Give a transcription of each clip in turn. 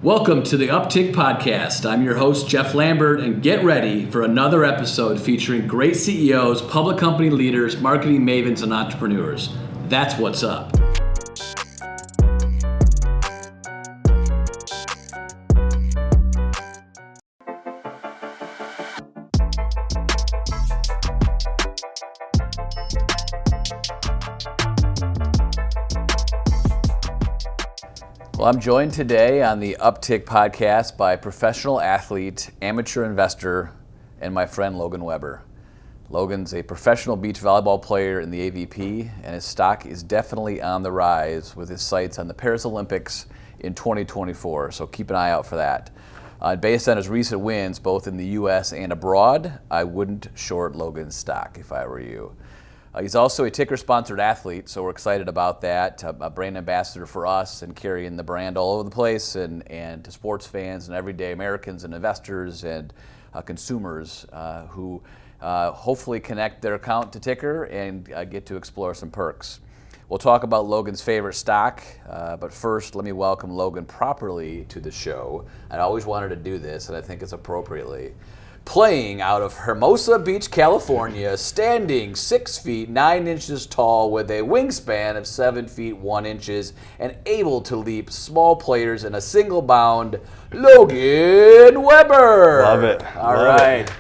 Welcome to the UpTiiCK Podcast. I'm your host, Jeff Lambert, and get ready for another episode featuring great CEOs, public company leaders, marketing mavens, and entrepreneurs. That's what's up. Well, I'm joined today on the UpTiiCK Podcast by professional athlete, amateur investor, and my friend Logan Webber. Logan's a professional beach volleyball player in the AVP, and his stock is definitely on the rise with his sights on the Paris Olympics in 2024, so keep an eye out for that. Based on his recent wins, both in the U.S. and abroad, I wouldn't short Logan's stock if I were you. He's also a TiiCKER-sponsored athlete, so we're excited about that. A brand ambassador for us and carrying the brand all over the place and to sports fans and everyday Americans and investors and consumers who hopefully connect their account to TiiCKER and get to explore some perks. We'll talk about Logan's favorite stock, but first let me welcome Logan properly to the show. I always wanted to do this, and I think it's appropriately. Playing out of Hermosa Beach, California, standing 6 feet 9 inches tall with a wingspan of 7 feet 1 inches and able to leap small players in a single bound, Logan Webber. Love it. All right. It.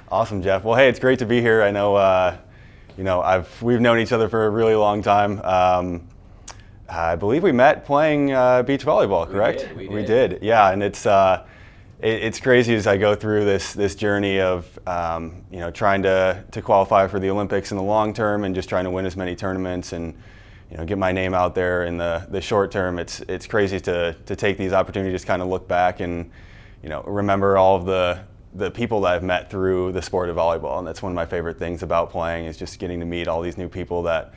Awesome, Jeff. Well, hey, it's great to be here. I know, we've known each other for a really long time. I believe we met playing beach volleyball, correct? We did. Yeah, and it's crazy as I go through this journey of trying to qualify for the Olympics in the long term and just trying to win as many tournaments and get my name out there in the short term. It's crazy to take these opportunities, just kind of look back and remember all of the people that I've met through the sport of volleyball, and that's one of my favorite things about playing is just getting to meet all these new people that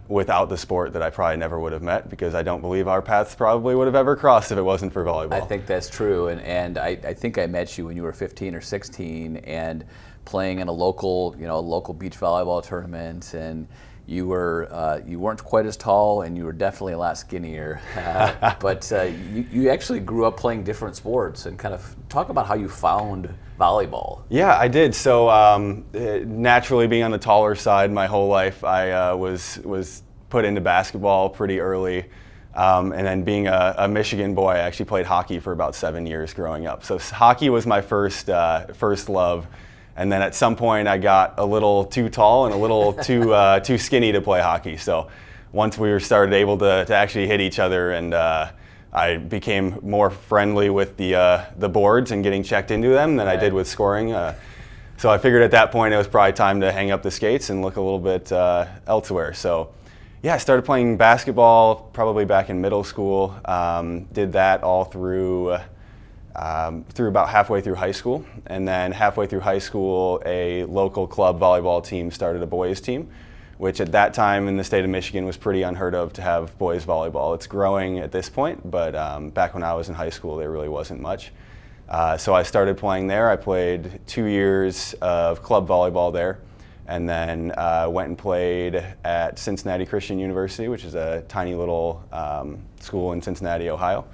without the sport that I probably never would have met, because I don't believe our paths probably would have ever crossed if it wasn't for volleyball. I think that's true, and I think I met you when you were 15 or 16 and playing in a local beach volleyball tournament, and you weren't quite as tall and you were definitely a lot skinnier, but you actually grew up playing different sports, and kind of talk about how you found volleyball. Yeah, I did. So naturally, being on the taller side my whole life, I was put into basketball pretty early. And then being a Michigan boy, I actually played hockey for about 7 years growing up. So hockey was my first love. And then at some point, I got a little too tall and a little too skinny to play hockey. So once we started able to actually hit each other, and I became more friendly with the boards and getting checked into them than I did with scoring. So I figured at that point it was probably time to hang up the skates and look a little bit elsewhere. So yeah, I started playing basketball probably back in middle school. Did that all through about halfway through high school. And then halfway through high school, a local club volleyball team started a boys team, which at that time in the state of Michigan was pretty unheard of to have boys volleyball. It's growing at this point, but back when I was in high school, there really wasn't much. So I started playing there. I played 2 years of club volleyball there, and then went and played at Cincinnati Christian University, which is a tiny little school in Cincinnati, Ohio.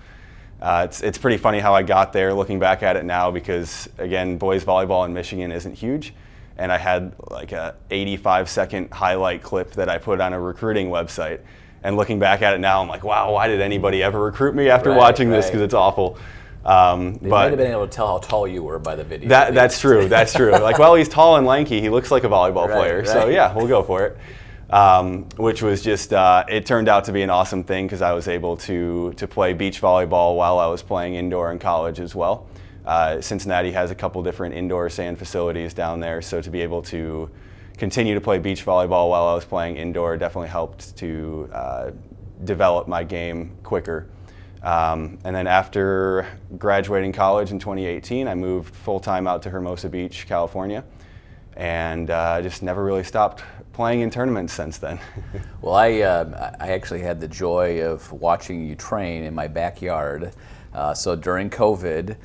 It's pretty funny how I got there looking back at it now, because again, boys volleyball in Michigan isn't huge. And I had like a 85-second highlight clip that I put on a recruiting website. And looking back at it now, I'm like, wow, why did anybody ever recruit me after watching this? Because it's awful. They might have been able to tell how tall you were by the video. That's true. Like, well, he's tall and lanky. He looks like a volleyball player. Right. So yeah, we'll go for it. Which was just, it turned out to be an awesome thing, because I was able to play beach volleyball while I was playing indoor in college as well. Cincinnati has a couple different indoor sand facilities down there, so to be able to continue to play beach volleyball while I was playing indoor definitely helped to develop my game quicker. And then after graduating college in 2018, I moved full-time out to Hermosa Beach, California, and just never really stopped playing in tournaments since then. Well, I actually had the joy of watching you train in my backyard. So during COVID,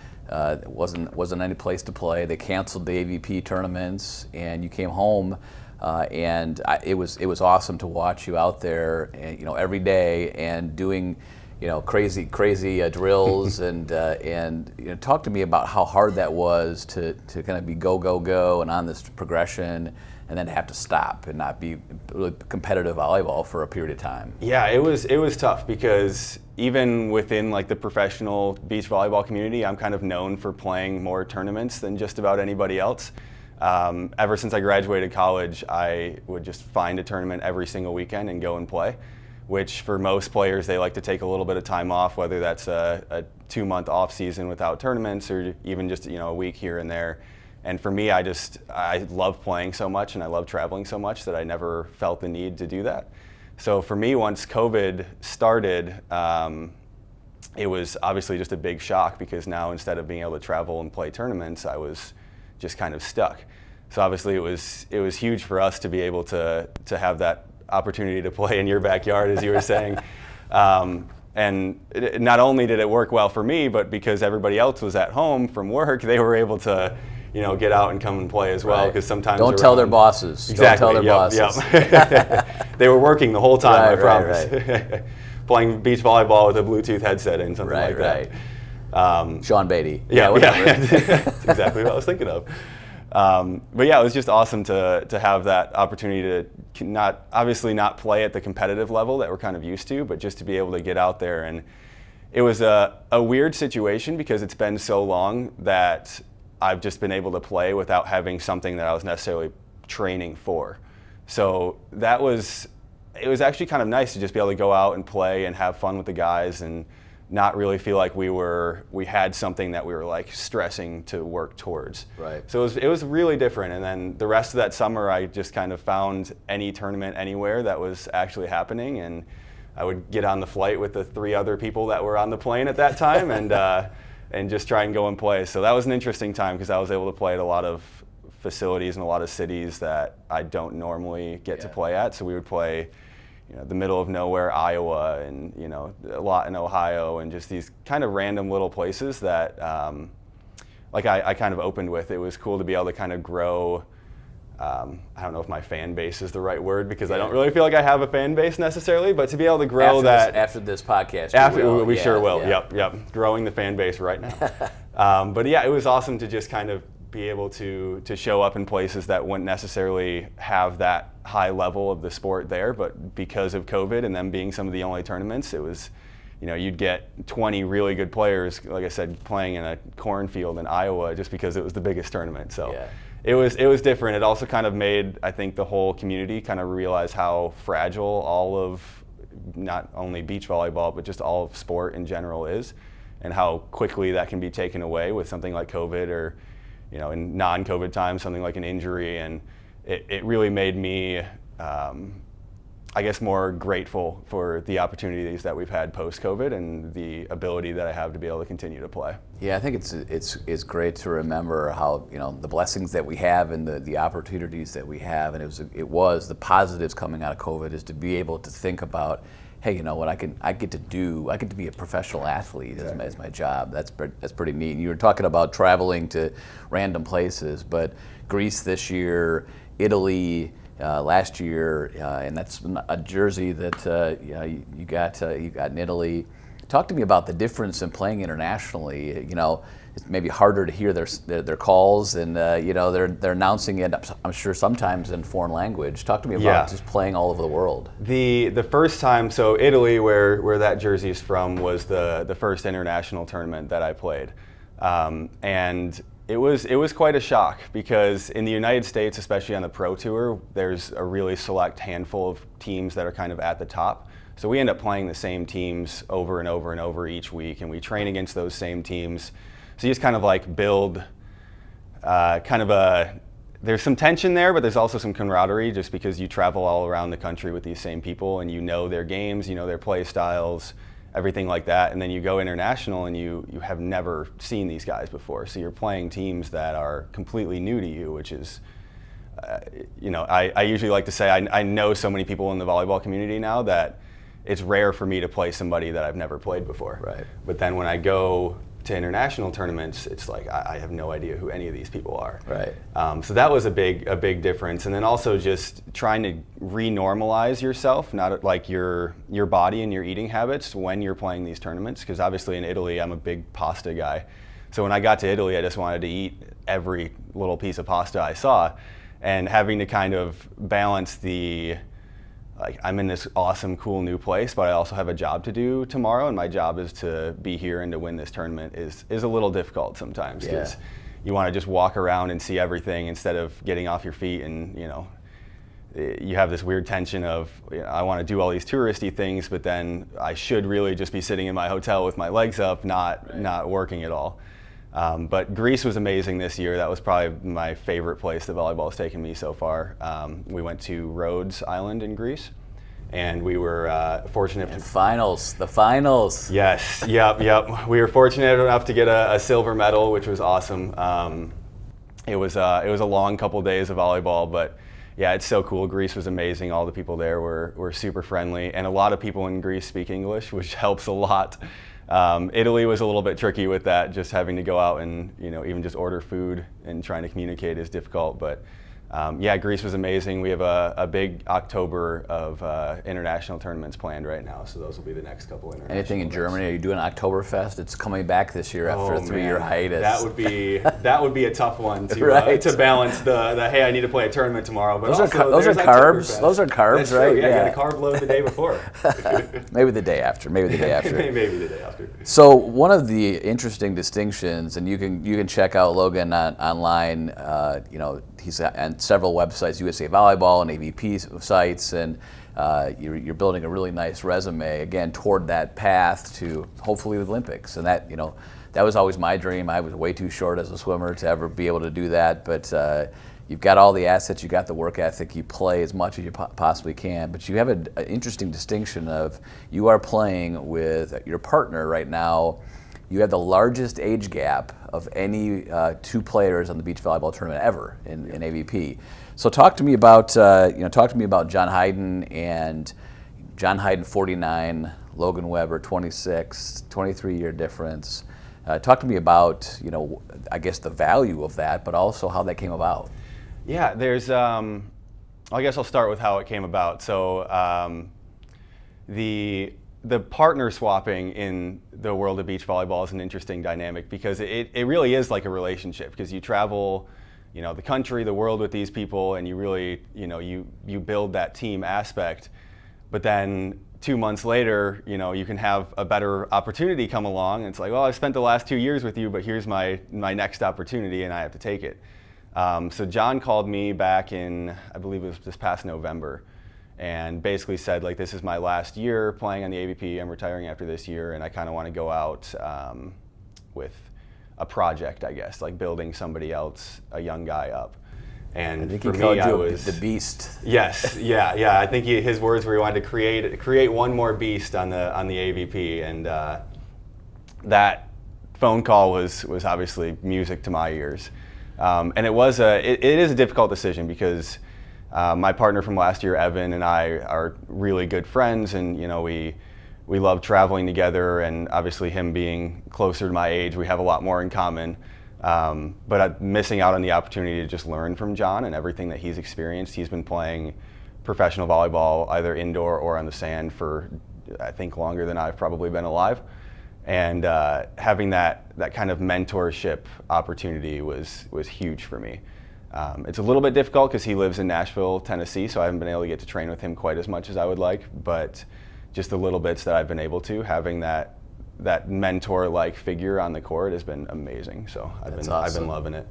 wasn't any place to play. They canceled the AVP tournaments, and you came home, and it was awesome to watch you out there, and, every day, and doing crazy drills, and talk to me about how hard that was to kind of be go and on this progression, and then have to stop and not be really competitive volleyball for a period of time. Yeah, it was tough because even within like the professional beach volleyball community, I'm kind of known for playing more tournaments than just about anybody else. Ever since I graduated college, I would just find a tournament every single weekend and go and play, which for most players, they like to take a little bit of time off, whether that's a 2-month off season without tournaments or even just a week here and there. And for me, I love playing so much and I love traveling so much that I never felt the need to do that. So for me, once COVID started, it was obviously just a big shock because now instead of being able to travel and play tournaments, I was just kind of stuck. So obviously it was huge for us to be able to have that opportunity to play in your backyard, as you were saying. And not only did it work well for me, but because everybody else was at home from work, they were able to get out and come and play as well. Because sometimes don't tell their bosses. Exactly. Don't tell their bosses. Yep. They were working the whole time. I promise. Right. Playing beach volleyball with a Bluetooth headset and something like that. Sean Beatty. Yeah. That's exactly what I was thinking of. But yeah, it was just awesome to have that opportunity to not play at the competitive level that we're kind of used to, but just to be able to get out there. And it was a weird situation because it's been so long that I've just been able to play without having something that I was necessarily training for. So it was actually kind of nice to just be able to go out and play and have fun with the guys and not really feel like we had something that we were like stressing to work towards. Right. So it was really different. And then the rest of that summer, I just kind of found any tournament anywhere that was actually happening, and I would get on the flight with the 3 other people that were on the plane at that time, and just try and go and play. So that was an interesting time because I was able to play at a lot of facilities in a lot of cities that I don't normally get to play at. So we would play the middle of nowhere, Iowa, and a lot in Ohio, and just these kind of random little places that I kind of opened with. It was cool to be able to kind of grow. I don't know if my fan base is the right word because I don't really feel like I have a fan base necessarily, but to be able to grow after this podcast. We sure will. Yep. Growing the fan base right now. But yeah, it was awesome to just kind of be able to show up in places that wouldn't necessarily have that high level of the sport there, but because of COVID and them being some of the only tournaments, it was, you'd get 20 really good players, like I said, playing in a cornfield in Iowa just because it was the biggest tournament. So it was different. It also kind of made, I think, the whole community kind of realize how fragile all of not only beach volleyball, but just all of sport in general is, and how quickly that can be taken away with something like COVID or in non-COVID times, something like an injury. And it really made me, I guess, more grateful for the opportunities that we've had post-COVID and the ability that I have to be able to continue to play. Yeah, I think it's great to remember how the blessings that we have and the opportunities that we have, and it was the positives coming out of COVID is to be able to think about, hey, you know what, I get to be a professional athlete as my job. That's pretty neat. And you were talking about traveling to random places, but Greece this year, Italy last year, and that's a jersey that you got in Italy. Talk to me about the difference in playing internationally. It's maybe harder to hear their calls, and they're announcing it, I'm sure, sometimes in foreign language. Talk to me about just playing all over the world. The first time, so Italy, where that jersey is from, was the first international tournament that I played, and it was quite a shock because in the United States, especially on the Pro Tour, there's a really select handful of teams that are kind of at the top. So we end up playing the same teams over and over and over each week, and we train against those same teams. So you just kind of like build there's some tension there, but there's also some camaraderie just because you travel all around the country with these same people and you know their games, you know their play styles, everything like that. And then you go international and you have never seen these guys before. So you're playing teams that are completely new to you, which is, I usually like to say I know so many people in the volleyball community now that it's rare for me to play somebody that I've never played before. Right. But then when I go to international tournaments, it's like I have no idea who any of these people are. Right. So that was a big difference, and then also just trying to re-normalize yourself, not like your body and your eating habits when you're playing these tournaments. Because obviously in Italy, I'm a big pasta guy. So when I got to Italy, I just wanted to eat every little piece of pasta I saw, and having to kind of balance like I'm in this awesome, cool new place, but I also have a job to do tomorrow, and my job is to be here and to win this tournament is a little difficult sometimes, because you want to just walk around and see everything instead of getting off your feet, and you have this weird tension of I want to do all these touristy things, but then I should really just be sitting in my hotel with my legs up, not working at all. But Greece was amazing this year. That was probably my favorite place that volleyball has taken me so far. We went to Rhodes Island in Greece, and we were fortunate. The finals. Yes, yep. We were fortunate enough to get a silver medal, which was awesome. It was a long couple days of volleyball, but yeah, it's so cool. Greece was amazing. All the people there were super friendly, and a lot of people in Greece speak English, which helps a lot. Italy was a little bit tricky with that, just having to go out and even just order food and trying to communicate is difficult. But Greece was amazing. We have a big October of international tournaments planned right now, so those will be the next couple international. Anything in Germany? Are you doing Oktoberfest? It's coming back this year after a 3-year hiatus. That would be a tough one to to balance the hey, I need to play a tournament tomorrow. But those are carbs. Those are carbs, That's right? True. Yeah, get a carb load the day before. Maybe the day after. Maybe the day after. So one of the interesting distinctions, and you can check out Logan online. He's on several websites, USA Volleyball and AVP sites, and you're building a really nice resume again toward that path to hopefully the Olympics. And that that was always my dream. I was way too short as a swimmer to ever be able to do that, but you've got all the assets, you got the work ethic, you play as much as you possibly can, but you have an interesting distinction of you are playing with your partner right now. You have the largest age gap of any two players on the beach volleyball tournament ever in AVP. So talk to me about John Hayden, and John Hayden 49, Logan Webber 26, 23-year difference. Talk to me about I guess the value of that, but also how that came about. Yeah, there's. I guess I'll start with how it came about. So the partner swapping in the world of beach volleyball is an interesting dynamic, because it really is like a relationship, because you travel, the country, the world with these people, and you really, you build that team aspect. But then 2 months later, you can have a better opportunity come along, and it's like, well, I've spent the last 2 years with you, but here's my next opportunity, and I have to take it. So John called me back in, I believe it was this past November, and basically said, like, this is my last year playing on the AVP. I'm retiring after this year, and I kind of want to go out with a project, I guess, like building somebody else, a young guy up. And I think for he called me, you I was the beast. Yes, yeah. I think his words were he wanted to create one more beast on the AVP, and that phone call was obviously music to my ears. And it is a difficult decision, because my partner from last year, Evan, and I are really good friends, and we love traveling together, and obviously him being closer to my age, we have a lot more in common. But I'm missing out on the opportunity to just learn from John and everything that he's experienced. He's been playing professional volleyball either indoor or on the sand for, I think, longer than I've probably been alive. And having that kind of mentorship opportunity was huge for me. It's a little bit difficult because he lives in Nashville, Tennessee, so I haven't been able to get to train with him quite as much as I would like. But just the little bits that I've been able to, having that mentor-like figure on the court has been amazing. So I've been loving it.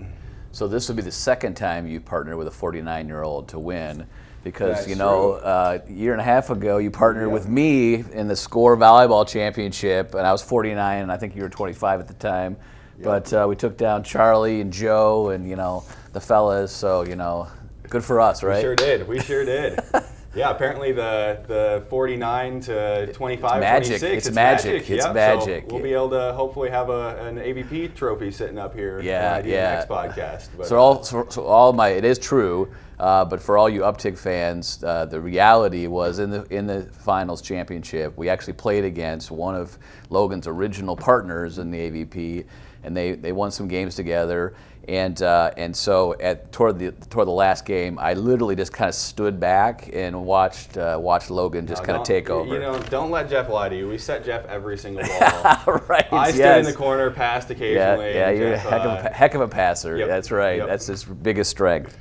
So this will be the second time you've partnered with a 49-year-old to win, because That's a year and a half ago you partnered with me in the Score Volleyball Championship, and I was 49, and I think you were 25 at the time. Yep. But we took down Charlie and Joe and the fellas. So good for us, right? We sure did. Yeah, apparently the 49 to 25, magic. 26, It's magic. It's yep. magic. So we'll be able to hopefully have an AVP trophy sitting up here. Yeah, Next podcast. But, it is true. But for all you UpTiiCK fans, the reality was in the finals championship, we actually played against one of Logan's original partners in the AVP, and they won some games together. And so toward the last game, I literally just kind of stood back and watched Logan just kind of take over. Don't let Jeff lie to you. We set Jeff every single ball. Right. I stood in the corner, passed occasionally. Yeah, you're Jeff, a heck of a passer. Yep, That's right. Yep. That's his biggest strength.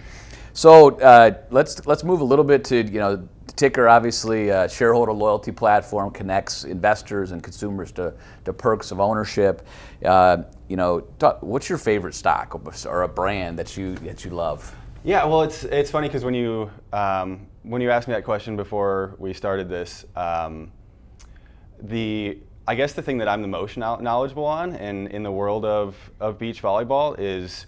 So let's move a little bit to TiiCKER, obviously shareholder loyalty platform, connects investors and consumers to perks of ownership. What's your favorite stock or a brand that you love? Yeah, well, it's funny because when you asked me that question before we started this, I guess the thing that I'm the most knowledgeable on in the world of beach volleyball is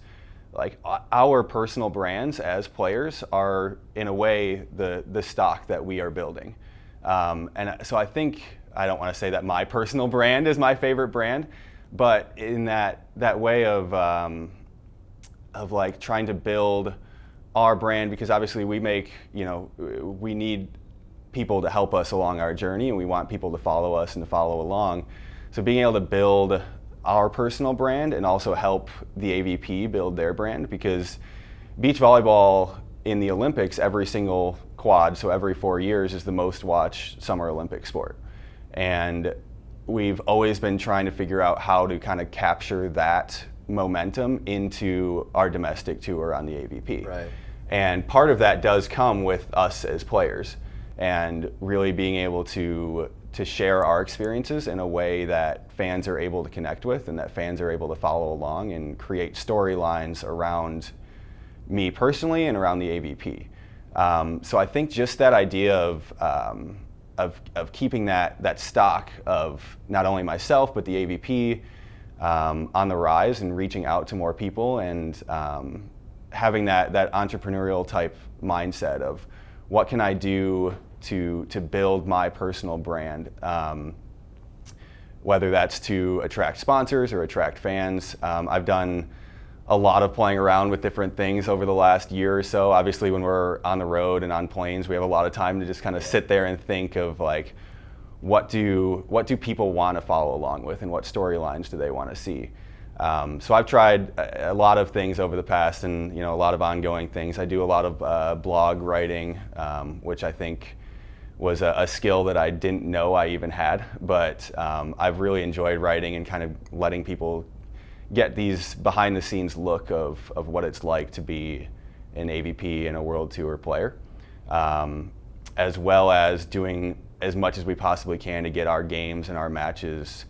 like our personal brands as players are in a way the stock that we are building. And so I don't want to say that my personal brand is my favorite brand, but in that way of like trying to build our brand, because obviously we need people to help us along our journey, and we want people to follow us and to follow along. So being able to build our personal brand and also help the AVP build their brand, because beach volleyball in the Olympics, every single quad, so every 4 years, is the most watched summer Olympic sport. And we've always been trying to figure out how to kind of capture that momentum into our domestic tour on the AVP. Right. And part of that does come with us as players, and really being able to share our experiences in a way that fans are able to connect with and that fans are able to follow along and create storylines around me personally and around the AVP. So I think just that idea of keeping that stock of not only myself but the AVP on the rise and reaching out to more people, and having that entrepreneurial type mindset of what can I do to build my personal brand, whether that's to attract sponsors or attract fans. I've done a lot of playing around with different things over the last year or so. Obviously, when we're on the road and on planes, we have a lot of time to just kind of sit there and think of like, what do people want to follow along with, and what storylines do they want to see? So I've tried a lot of things over the past, and a lot of ongoing things. I do a lot of blog writing, which I think was a skill that I didn't know I even had, but I've really enjoyed writing and kind of letting people get these behind the scenes look of what it's like to be an AVP and a World Tour player, as well as doing as much as we possibly can to get our games and our matches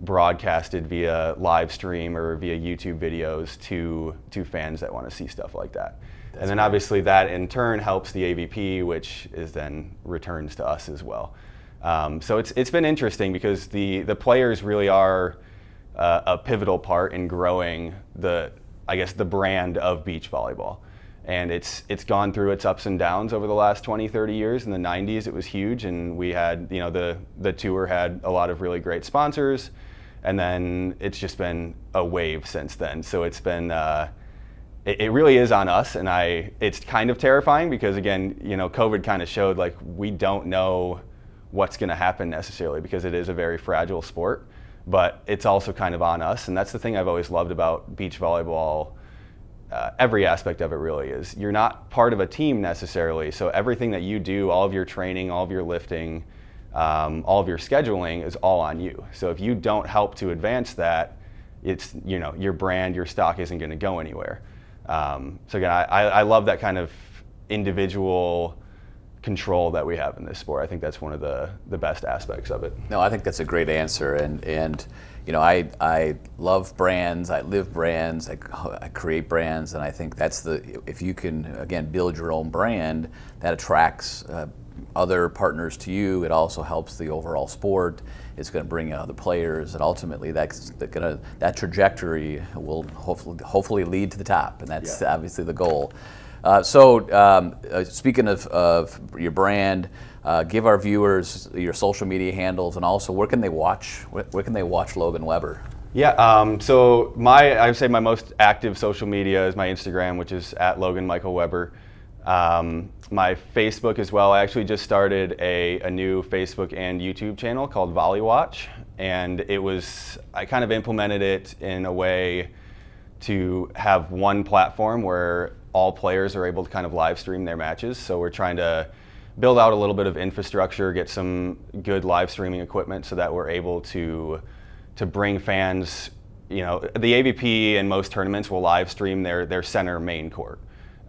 broadcasted via live stream or via YouTube videos to fans that want to see stuff like that. And then obviously that in turn helps the AVP, which is then returns to us as well. So it's been interesting because the players really are a pivotal part in growing the brand of beach volleyball. And it's gone through its ups and downs over the last 20, 30 years. In the 90s, it was huge, and we had, the tour had a lot of really great sponsors, and then it's just been a wave since then. So it's been, it really is on us, and it's kind of terrifying because, again, COVID kind of showed like we don't know what's going to happen necessarily, because it is a very fragile sport, but it's also kind of on us. And that's the thing I've always loved about beach volleyball. Every aspect of it really is you're not part of a team necessarily, so everything that you do, all of your training, all of your lifting, all of your scheduling is all on you. So if you don't help to advance that, it's your brand, your stock isn't going to go anywhere. So again, I love that kind of individual control that we have in this sport. I think that's one of the best aspects of it. No, I think that's a great answer, and I love brands, I live brands, I create brands, and I think that's if you can, again, build your own brand, that attracts other partners to you. It also helps the overall sport. It's going to bring in other players, and ultimately that trajectory will hopefully lead to the top, and that's obviously the goal. Speaking of your brand, give our viewers your social media handles, and also where can they watch Logan Webber? Yeah, so I would say my most active social media is my Instagram, which is at Logan Michael Webber. My Facebook as well. I actually just started a new Facebook and YouTube channel called VolleyWatch, and I kind of implemented it in a way to have one platform where all players are able to kind of live stream their matches. So we're trying to build out a little bit of infrastructure, get some good live streaming equipment so that we're able to bring fans. The AVP in most tournaments will live stream their center main court.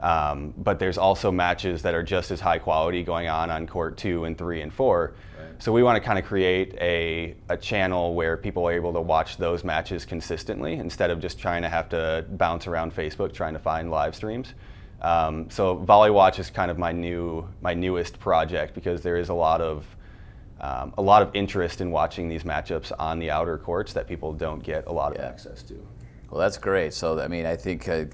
But there's also matches that are just as high quality going on court 2 and 3 and 4. Right. So we want to kind of create a channel where people are able to watch those matches consistently instead of just trying to have to bounce around Facebook trying to find live streams. So VolleyWatch is kind of my newest project because there is a lot of interest in watching these matchups on the outer courts that people don't get a lot of access to. Well, that's great. So I think a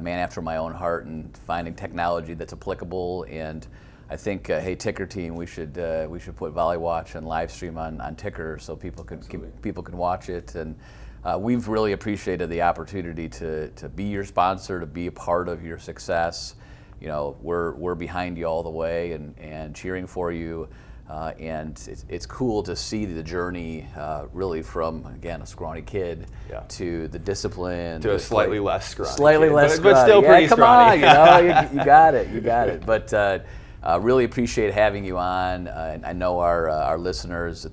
man after my own heart and finding technology that's applicable, and I think hey TiiCKER team, we should put VolleyWatch and live stream on TiiCKER so people can watch it, and we've really appreciated the opportunity to be your sponsor, to be a part of your success. We're behind you all the way and cheering for you. And it's cool to see the journey really from, again, a scrawny kid to the discipline. To a slightly less scrawny Slightly kid, less scrawny. But still pretty scrawny. Come on, you got it. But really appreciate having you on. And I know our listeners,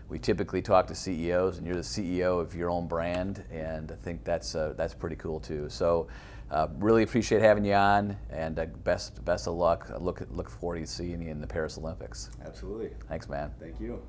we typically talk to CEOs, and you're the CEO of your own brand, and I think that's pretty cool too. So really appreciate having you on, and best of luck. Look forward to seeing you in the Paris Olympics. Absolutely. Thanks, man. Thank you.